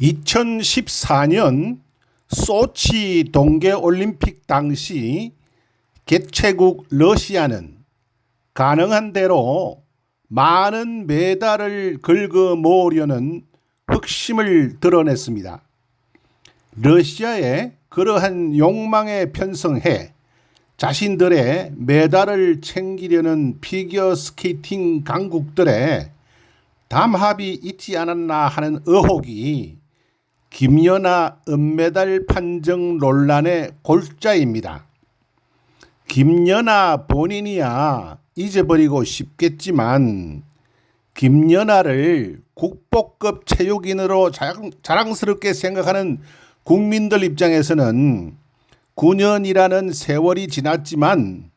2014년 소치 동계올림픽 당시 개최국 러시아는 가능한 대로 많은 메달을 긁어 모으려는 흑심을 드러냈습니다. 러시아의 그러한 욕망에 편성해 자신들의 메달을 챙기려는 피겨스케이팅 강국들의 담합이 있지 않았나 하는 의혹이 김연아 은메달 판정 논란의 골자입니다. 김연아 본인이야 잊어버리고 싶겠지만 김연아를 국보급 체육인으로 자랑스럽게 생각하는 국민들 입장에서는 9년이라는 세월이 지났지만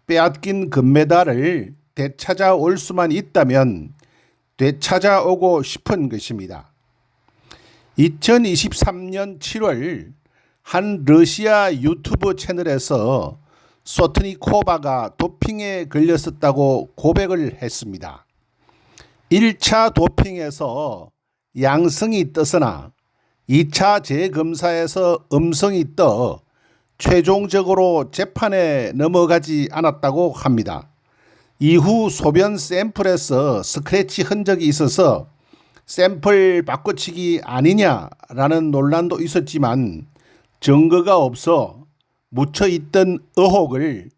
빼앗긴 금메달을 되찾아올 수만 있다면 되찾아오고 싶은 것입니다. 2023년 7월 한 러시아 유튜브 채널에서 소트니코바가 도핑에 걸렸었다고 고백을 했습니다. 1차 도핑에서 양성이 떴으나 2차 재검사에서 음성이 떠 최종적으로 재판에 넘어가지 않았다고 합니다. 이후 소변 샘플에서 스크래치 흔적이 있어서 샘플 바꿔치기 아니냐라는 논란도 있었지만 증거가 없어 묻혀있던 의혹을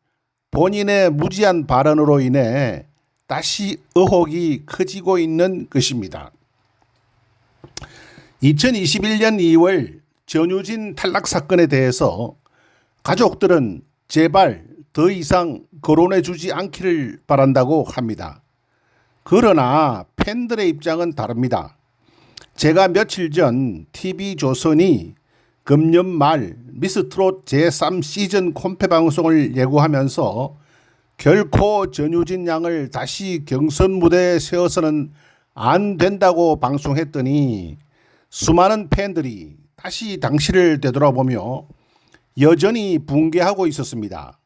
본인의 무지한 발언으로 인해 다시 의혹이 커지고 있는 것입니다. 2021년 2월 전유진 탈락 사건에 대해서 가족들은 제발 더 이상 거론해 주지 않기를 바란다고 합니다. 그러나 팬들의 입장은 다릅니다. 제가 며칠 전 TV조선이 금년 말 미스트롯 제3시즌 콤페 방송을 예고하면서 결코 전유진 양을 다시 경선 무대에 세워서는 안 된다고 방송했더니 수많은 팬들이 다시 당시를 되돌아보며 여전히 붕괴하고 있었습니다.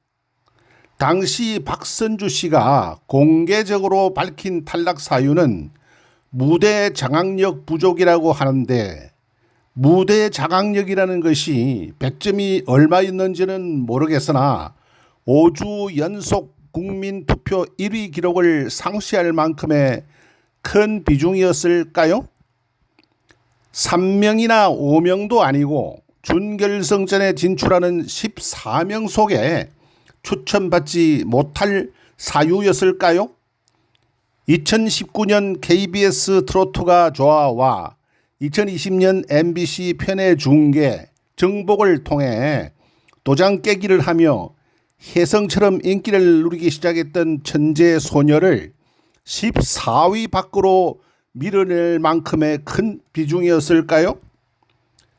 당시 박선주 씨가 공개적으로 밝힌 탈락 사유는 무대 장악력 부족이라고 하는데 무대 장악력이라는 것이 100점이 얼마였는지는 모르겠으나 5주 연속 국민투표 1위 기록을 상쇄할 만큼의 큰 비중이었을까요? 3명이나 5명도 아니고 준결승전에 진출하는 14명 속에 추천받지 못할 사유였을까요? 2019년 KBS 트로트가 좋아와 2020년 MBC 편의 중계 정복을 통해 도장 깨기를 하며 혜성처럼 인기를 누리기 시작했던 천재 소녀를 14위 밖으로 밀어낼 만큼의 큰 비중이었을까요?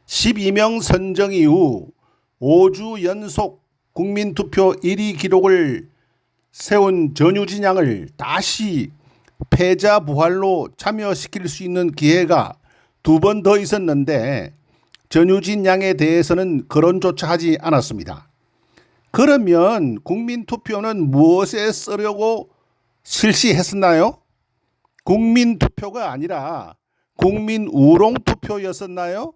12명 선정 이후 5주 연속 국민투표 1위 기록을 세운 전유진 양을 다시 패자 부활로 참여시킬 수 있는 기회가 2번 더 있었는데 전유진 양에 대해서는 거론조차 하지 않았습니다. 그러면 국민투표는 무엇에 쓰려고 실시했었나요? 국민투표가 아니라 국민우롱투표였었나요?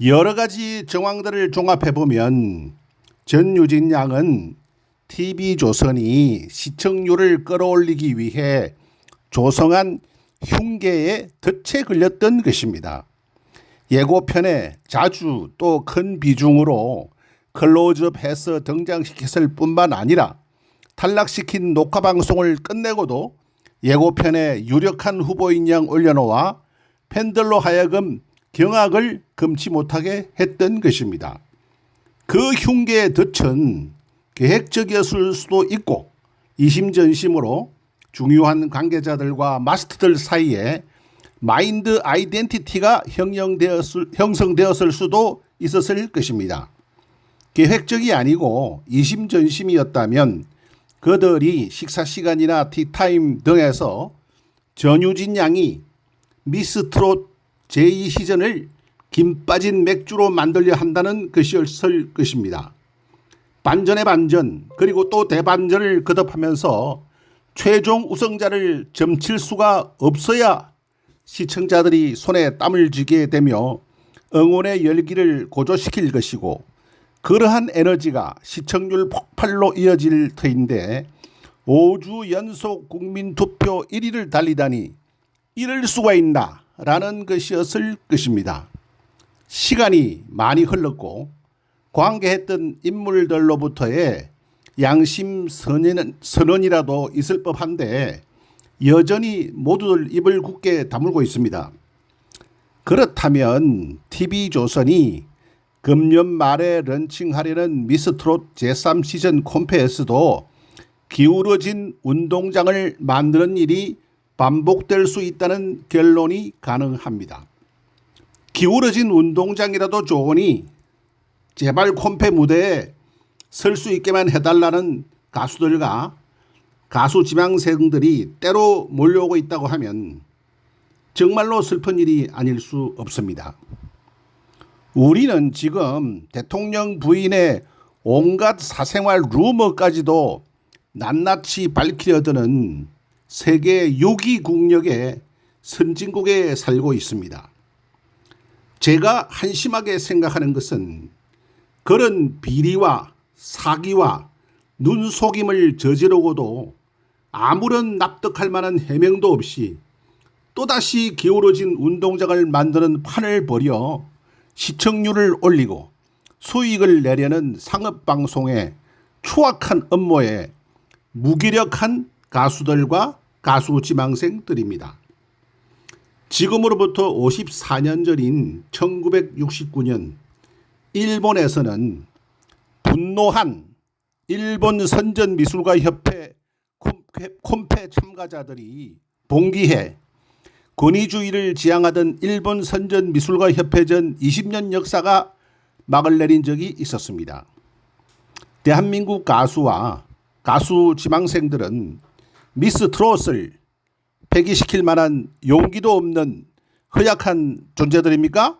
여러 가지 정황들을 종합해보면 전유진 양은 TV조선이 시청률을 끌어올리기 위해 조성한 흉계에 덫에 걸렸던 것입니다. 예고편에 자주 또 큰 비중으로 클로즈업해서 등장시켰을 뿐만 아니라 탈락시킨 녹화방송을 끝내고도 예고편에 유력한 후보인 양 올려놓아 팬들로 하여금 경악을 금치 못하게 했던 것입니다. 그 흉계의 덫은 계획적이었을 수도 있고 이심전심으로 중요한 관계자들과 마스터들 사이에 마인드 아이덴티티가 형성되었을 수도 있었을 것입니다. 계획적이 아니고 이심전심이었다면 그들이 식사시간이나 티타임 등에서 전유진 양이 미스트롯 제2시즌을 김 빠진 맥주로 만들려 한다는 것이었을 것입니다. 반전의 반전 그리고 또 대반전을 거듭하면서 최종 우승자를 점칠 수가 없어야 시청자들이 손에 땀을 쥐게 되며 응원의 열기를 고조시킬 것이고, 그러한 에너지가 시청률 폭발로 이어질 터인데 5주 연속 국민투표 1위를 달리다니 이럴 수가 있나 라는 것이었을 것입니다. 시간이 많이 흘렀고 관계했던 인물들로부터의 양심 선언이라도 있을 법한데 여전히 모두들 입을 굳게 다물고 있습니다. 그렇다면 TV조선이 금년 말에 런칭하려는 미스트롯 제3시즌 콘페에서도 기울어진 운동장을 만드는 일이 반복될 수 있다는 결론이 가능합니다. 기울어진 운동장이라도 좋으니 제발 콘페 무대에 설 수 있게만 해달라는 가수들과 가수 지망생들이 때로 몰려오고 있다고 하면 정말로 슬픈 일이 아닐 수 없습니다. 우리는 지금 대통령 부인의 온갖 사생활 루머까지도 낱낱이 밝히려 드는 세계 6위 국력의 선진국에 살고 있습니다. 제가 한심하게 생각하는 것은 그런 비리와 사기와 눈속임을 저지르고도 아무런 납득할 만한 해명도 없이 또다시 기울어진 운동장을 만드는 판을 벌여 시청률을 올리고 수익을 내려는 상업방송의 추악한 음모에 무기력한 가수들과 가수 지망생들입니다. 지금으로부터 54년 전인 1969년 일본에서는 분노한 일본 선전미술가협회 콘페 참가자들이 봉기해 권위주의를 지향하던 일본 선전미술가협회전 20년 역사가 막을 내린 적이 있었습니다. 대한민국 가수와 가수 지망생들은 미스트롯을 폐기시킬 만한 용기도 없는 허약한 존재들입니까?